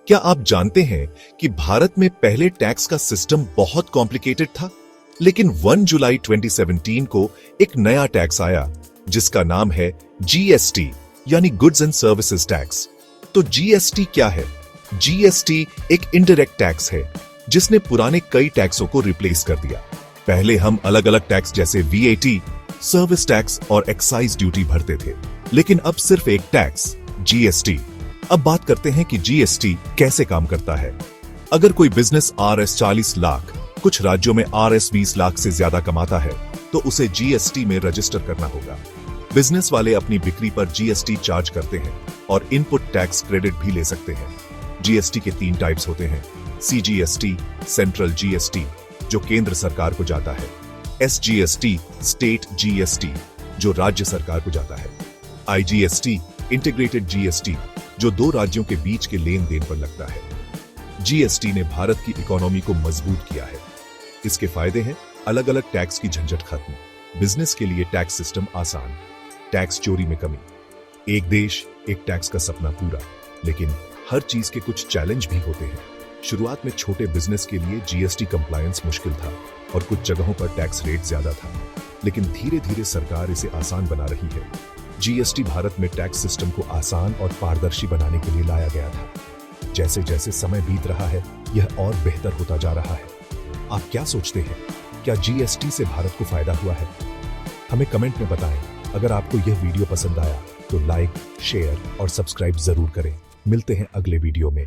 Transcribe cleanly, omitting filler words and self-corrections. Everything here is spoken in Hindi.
क्या आप जानते हैं कि भारत में पहले टैक्स का सिस्टम बहुत कॉम्प्लिकेटेड था, लेकिन 1 जुलाई 2017 को एक नया टैक्स आया जिसका नाम है जीएसटी यानी गुड्स एंड सर्विसेज टैक्स। तो जीएसटी क्या है? जीएसटी एक इनडायरेक्ट टैक्स है जिसने पुराने कई टैक्सों को रिप्लेस कर दिया। पहले हम अलग अलग टैक्स जैसे वीएटी, सर्विस टैक्स और एक्साइज ड्यूटी भरते थे, लेकिन अब सिर्फ एक टैक्स जीएसटी। अब बात करते हैं कि जीएसटी कैसे काम करता है। अगर कोई बिजनेस आरएस 40 लाख, कुछ राज्यों में आरएस 20 लाख से ज्यादा कमाता है तो उसे जीएसटी में रजिस्टर करना होगा। बिजनेस वाले अपनी बिक्री पर जीएसटी चार्ज करते हैं और इनपुट टैक्स क्रेडिट भी ले सकते हैं। जीएसटी के 3 टाइप्स होते हैं: सीजीएसटी, सेंट्रल जीएसटी जो केंद्र सरकार को जाता है, एसजीएसटी, स्टेट जीएसटी जो राज्य सरकार को जाता है, आईजीएसटी, इंटीग्रेटेड जीएसटी जो 2 राज्यों के बीच के लेन देन पर लगता है। जीएसटी ने भारत की इकोनॉमी को मजबूत किया है। इसके फायदे हैं: अलग अलग टैक्स की झंझट खत्म, बिजनेस के लिए टैक्स सिस्टम आसान, टैक्स चोरी में कमी, एक देश एक टैक्स का सपना पूरा। लेकिन हर चीज के कुछ चैलेंज भी होते हैं। शुरुआत में छोटे बिजनेस के लिए जीएसटी कंप्लायंस मुश्किल था और कुछ जगहों पर टैक्स रेट ज्यादा था, लेकिन धीरे धीरे सरकार इसे आसान बना रही है। जीएसटी भारत में टैक्स सिस्टम को आसान और पारदर्शी बनाने के लिए लाया गया था। जैसे जैसे समय बीत रहा है, यह और बेहतर होता जा रहा है। आप क्या सोचते हैं? क्या जीएसटी से भारत को फायदा हुआ है? हमें कमेंट में बताएं। अगर आपको यह वीडियो पसंद आया तो लाइक, शेयर और सब्सक्राइब जरूर करें। मिलते हैं अगले वीडियो में।